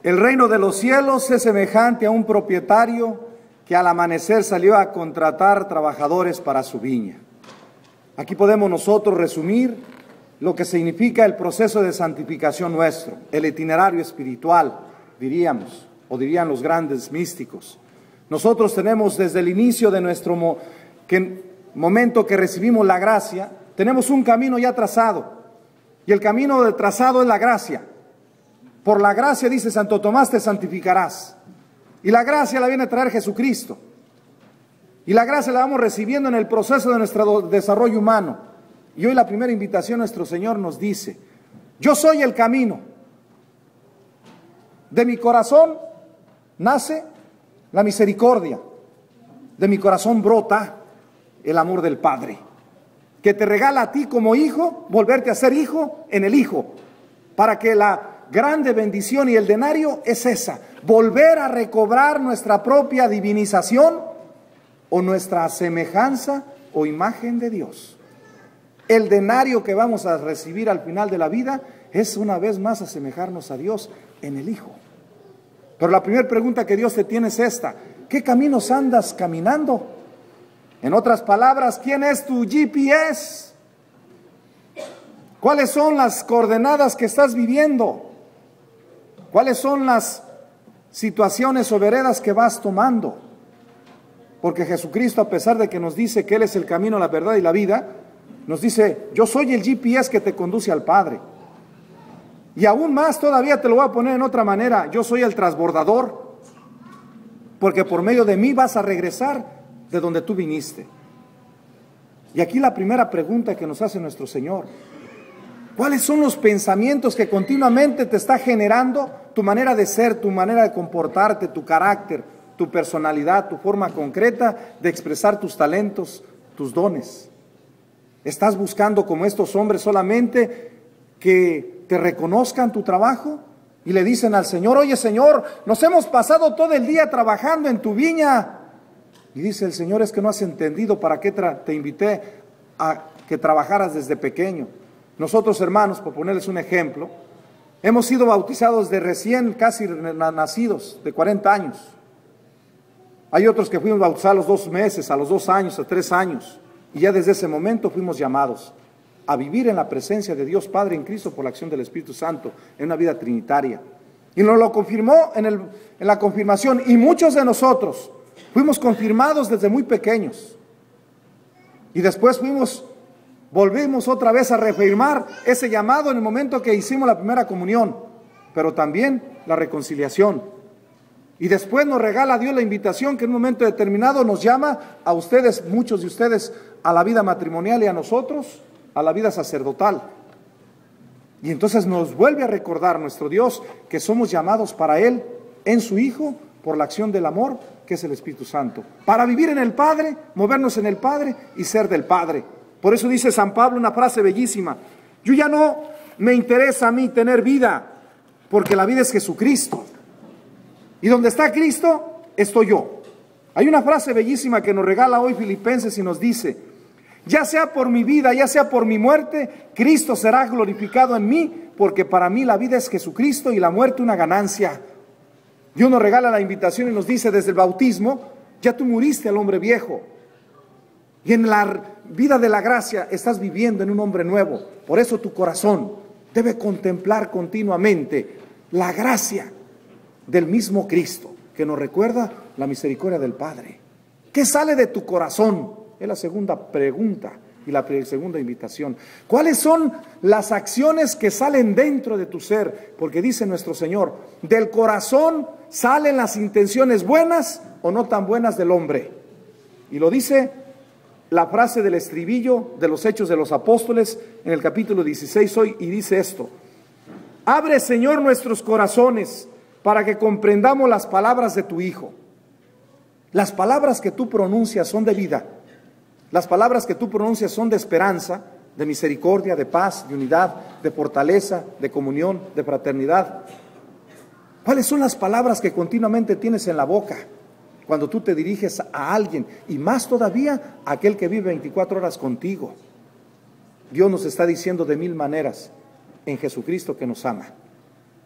El reino de los cielos es semejante a un propietario que al amanecer salió a contratar trabajadores para su viña. Aquí podemos nosotros resumir lo que significa el proceso de santificación nuestro, el itinerario espiritual, diríamos, o dirían los grandes místicos. Nosotros tenemos desde el inicio de nuestro momento que recibimos la gracia, tenemos un camino ya trazado, y el camino de trazado es la gracia. Por la gracia, dice Santo Tomás, te santificarás. Y la gracia la viene a traer Jesucristo. Y la gracia la vamos recibiendo en el proceso de nuestro desarrollo humano. Y hoy la primera invitación nuestro Señor nos dice, yo soy el camino. De mi corazón nace la misericordia. De mi corazón brota el amor del Padre, que te regala a ti como hijo, volverte a ser hijo en el Hijo, para que la grande bendición y el denario es esa, volver a recobrar nuestra propia divinización o nuestra semejanza o imagen de Dios. El denario que vamos a recibir al final de la vida es una vez más asemejarnos a Dios en el Hijo. Pero la primera pregunta que Dios te tiene es esta: ¿qué caminos andas caminando? En otras palabras, ¿quién es tu GPS? ¿Cuáles son las coordenadas que estás viviendo? ¿Cuáles son las situaciones o veredas que vas tomando? Porque Jesucristo, a pesar de que nos dice que Él es el camino, la verdad y la vida, nos dice, yo soy el GPS que te conduce al Padre. Y aún más todavía te lo voy a poner en otra manera, yo soy el transbordador, porque por medio de mí vas a regresar de donde tú viniste. Y aquí la primera pregunta que nos hace nuestro Señor: ¿cuáles son los pensamientos que continuamente te está generando tu manera de ser, tu manera de comportarte, tu carácter, tu personalidad, tu forma concreta de expresar tus talentos, tus dones? ¿Estás buscando como estos hombres solamente que te reconozcan tu trabajo? Y le dicen al Señor, oye Señor, nos hemos pasado todo el día trabajando en tu viña. Y dice el Señor, es que no has entendido para qué te invité a que trabajaras desde pequeño. Nosotros, hermanos, por ponerles un ejemplo, hemos sido bautizados de recién casi nacidos, de 40 años. Hay otros que fuimos bautizados a los 2 meses, a los 2 años, a 3 años. Y ya desde ese momento fuimos llamados a vivir en la presencia de Dios Padre en Cristo por la acción del Espíritu Santo, en una vida trinitaria. Y nos lo confirmó en la confirmación. Y muchos de nosotros fuimos confirmados desde muy pequeños. Y después volvimos otra vez a reafirmar ese llamado en el momento que hicimos la primera comunión, pero también la reconciliación. Y después nos regala Dios la invitación que en un momento determinado nos llama a ustedes, muchos de ustedes, a la vida matrimonial y a nosotros, a la vida sacerdotal. Y entonces nos vuelve a recordar nuestro Dios que somos llamados para Él, en su Hijo, por la acción del amor, que es el Espíritu Santo. Para vivir en el Padre, movernos en el Padre y ser del Padre. Por eso dice San Pablo una frase bellísima: yo ya no me interesa a mí tener vida, porque la vida es Jesucristo. Y donde está Cristo, estoy yo. Hay una frase bellísima que nos regala hoy Filipenses y nos dice: ya sea por mi vida, ya sea por mi muerte, Cristo será glorificado en mí, porque para mí la vida es Jesucristo y la muerte una ganancia. Dios nos regala la invitación y nos dice desde el bautismo: ya tú muriste al hombre viejo. Y en la vida de la gracia estás viviendo en un hombre nuevo. Por eso tu corazón debe contemplar continuamente la gracia del mismo Cristo, que nos recuerda la misericordia del Padre. ¿Qué sale de tu corazón? Es la segunda pregunta y la segunda invitación. ¿Cuáles son las acciones que salen dentro de tu ser? Porque dice nuestro Señor, del corazón salen las intenciones buenas o no tan buenas del hombre. Y lo dice la frase del estribillo de los Hechos de los Apóstoles en el capítulo 16 hoy, y dice esto: abre, Señor, nuestros corazones para que comprendamos las palabras de tu Hijo. Las palabras que tú pronuncias son de vida. Las palabras que tú pronuncias son de esperanza, de misericordia, de paz, de unidad, de fortaleza, de comunión, de fraternidad. ¿Cuáles son las palabras que continuamente tienes en la boca cuando tú te diriges a alguien? Y más todavía a aquel que vive 24 horas contigo. Dios nos está diciendo de 1000 maneras en Jesucristo que nos ama.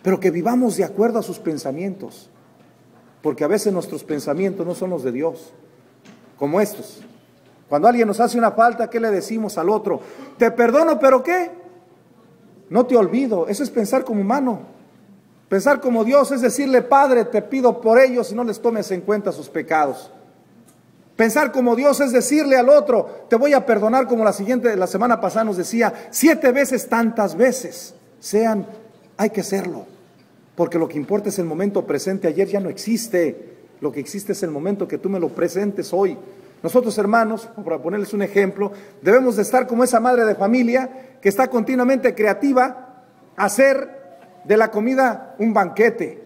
pero que vivamos de acuerdo a sus pensamientos, porque a veces nuestros pensamientos no son los de Dios, como estos. Cuando alguien nos hace una falta, ¿qué le decimos al otro? Te perdono, ¿pero qué? No te olvido. Eso es pensar como humano. Pensar como Dios es decirle, Padre, te pido por ellos y no les tomes en cuenta sus pecados. Pensar como Dios es decirle al otro, te voy a perdonar, como la semana pasada nos decía, 7 veces tantas veces hay que serlo. Porque lo que importa es el momento presente. Ayer ya no existe. Lo que existe es el momento que tú me lo presentes hoy. Nosotros, hermanos, para ponerles un ejemplo, debemos de estar como esa madre de familia que está continuamente creativa a hacer de la comida un banquete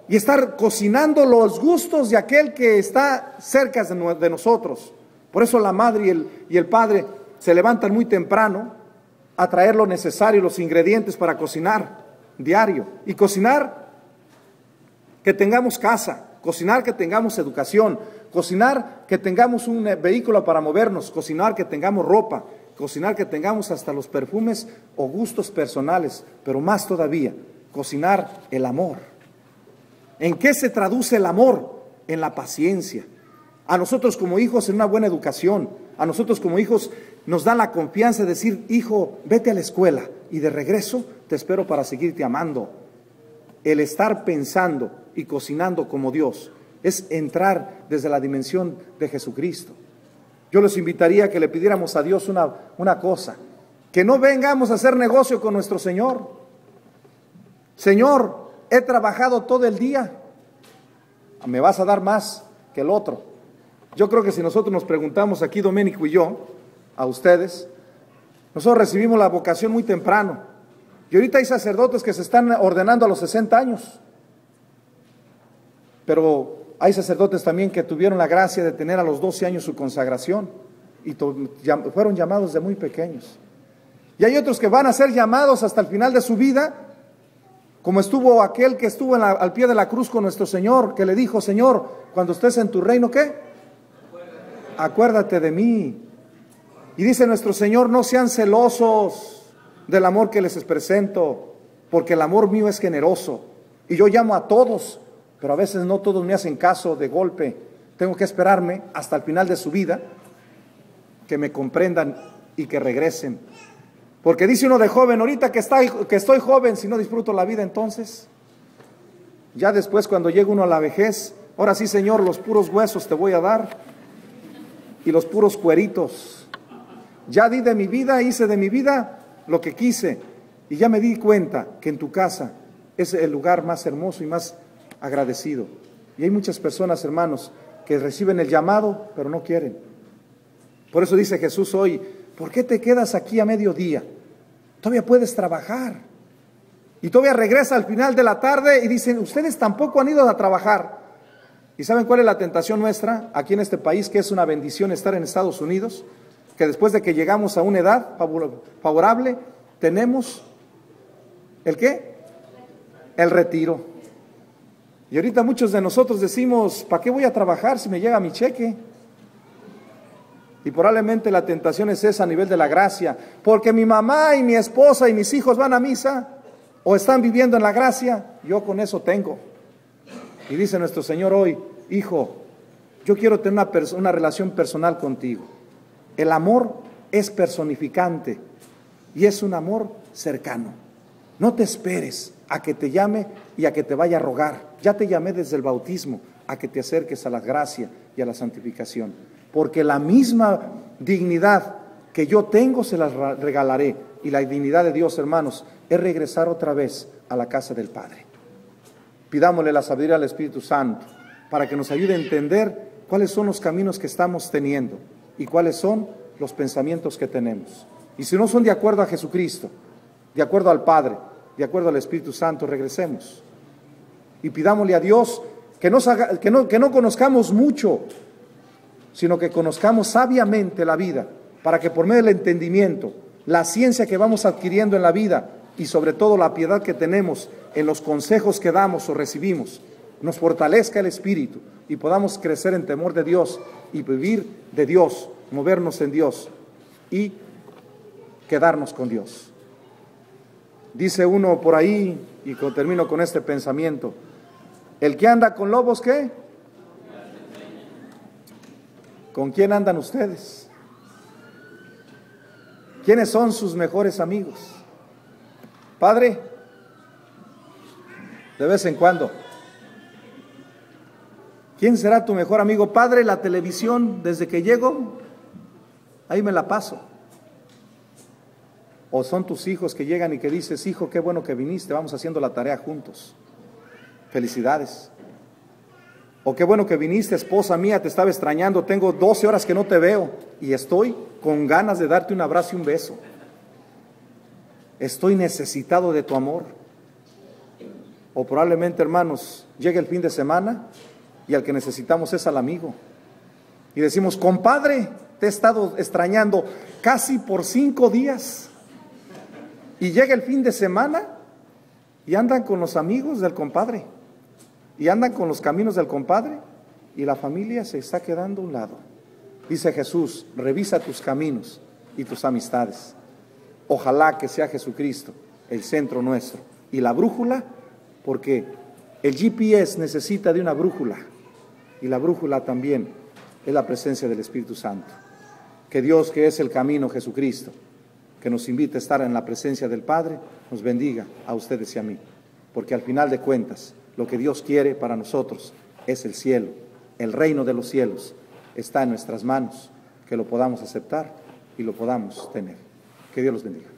y estar cocinando los gustos de aquel que está cerca de nosotros. Por eso la madre y el padre se levantan muy temprano a traer lo necesario, los ingredientes para cocinar diario. Y cocinar que tengamos casa, cocinar que tengamos educación, cocinar que tengamos un vehículo para movernos, cocinar que tengamos ropa, cocinar que tengamos hasta los perfumes o gustos personales, pero más todavía, cocinar el amor. ¿En qué se traduce el amor? En la paciencia. A nosotros como hijos en una buena educación, a nosotros como hijos nos da la confianza de decir, hijo, vete a la escuela y de regreso te espero para seguirte amando. El estar pensando y cocinando como Dios es entrar desde la dimensión de Jesucristo. Yo les invitaría a que le pidiéramos a Dios una cosa, que no vengamos a hacer negocio con nuestro Señor. Señor, he trabajado todo el día, me vas a dar más que el otro. Yo creo que si nosotros nos preguntamos aquí, Doménico y yo, a ustedes, nosotros recibimos la vocación muy temprano. Y ahorita hay sacerdotes que se están ordenando a los 60 años. Pero hay sacerdotes también que tuvieron la gracia de tener a los 12 años su consagración y fueron llamados de muy pequeños. Y hay otros que van a ser llamados hasta el final de su vida, como estuvo aquel que estuvo al pie de la cruz con nuestro Señor, que le dijo, Señor, cuando estés en tu reino, ¿qué? Acuérdate de mí. Y dice nuestro Señor, no sean celosos del amor que les presento, porque el amor mío es generoso. Y yo llamo a todos, pero a veces no todos me hacen caso de golpe. Tengo que esperarme hasta el final de su vida, que me comprendan y que regresen. Porque dice uno de joven, ahorita que estoy joven, si no disfruto la vida, entonces, ya después cuando llegue uno a la vejez, ahora sí, Señor, los puros huesos te voy a dar y los puros cueritos. Ya di de mi vida, hice de mi vida lo que quise y ya me di cuenta que en tu casa es el lugar más hermoso y más agradecido. Y hay muchas personas, hermanos, que reciben el llamado, pero no quieren. Por eso dice Jesús hoy, ¿por qué te quedas aquí a mediodía? Todavía puedes trabajar. Y todavía regresa al final de la tarde y dicen, ustedes tampoco han ido a trabajar. ¿Y saben cuál es la tentación nuestra aquí en este país, que es una bendición estar en Estados Unidos? Que después de que llegamos a una edad favorable, tenemos, ¿el qué? El retiro. Y ahorita muchos de nosotros decimos, ¿para qué voy a trabajar si me llega mi cheque? Y probablemente la tentación es esa a nivel de la gracia, porque mi mamá y mi esposa y mis hijos van a misa o están viviendo en la gracia, yo con eso tengo. Y dice nuestro Señor hoy, hijo, yo quiero tener una relación personal contigo. El amor es personificante y es un amor cercano. No te esperes a que te llame y a que te vaya a rogar. Ya te llamé desde el bautismo a que te acerques a la gracia y a la santificación. Porque la misma dignidad que yo tengo se la regalaré. Y la dignidad de Dios, hermanos, es regresar otra vez a la casa del Padre. Pidámosle la sabiduría al Espíritu Santo para que nos ayude a entender cuáles son los caminos que estamos teniendo y cuáles son los pensamientos que tenemos. Y si no son de acuerdo a Jesucristo, de acuerdo al Padre, de acuerdo al Espíritu Santo, regresemos. Y pidámosle a Dios que no conozcamos mucho, sino que conozcamos sabiamente la vida, para que por medio del entendimiento, la ciencia que vamos adquiriendo en la vida y sobre todo la piedad que tenemos en los consejos que damos o recibimos, nos fortalezca el espíritu y podamos crecer en temor de Dios y vivir de Dios, movernos en Dios y quedarnos con Dios. Dice uno por ahí, Y termino con este pensamiento. El que anda con lobos, ¿qué? ¿Con quién andan ustedes? ¿Quiénes son sus mejores amigos? Padre, de vez en cuando. ¿Quién será tu mejor amigo? Padre, la televisión, desde que llego, ahí me la paso. O son tus hijos que llegan y que dices, hijo, qué bueno que viniste, vamos haciendo la tarea juntos. Felicidades. O qué bueno que viniste, esposa mía, te estaba extrañando, tengo 12 horas que no te veo y estoy con ganas de darte un abrazo y un beso. Estoy necesitado de tu amor. O probablemente, hermanos, llegue el fin de semana y al que necesitamos es al amigo. Y decimos, compadre, te he estado extrañando casi por 5 días. Y llega el fin de semana y andan con los amigos del compadre. Y andan con los caminos del compadre. Y la familia se está quedando a un lado. Dice Jesús, revisa tus caminos y tus amistades. Ojalá que sea Jesucristo el centro nuestro. Y la brújula, porque el GPS necesita de una brújula. Y la brújula también es la presencia del Espíritu Santo. Que Dios, que es el camino, Jesucristo, que nos invita a estar en la presencia del Padre, nos bendiga a ustedes y a mí. Porque al final de cuentas, lo que Dios quiere para nosotros es el cielo. El reino de los cielos está en nuestras manos. Que lo podamos aceptar y lo podamos tener. Que Dios los bendiga.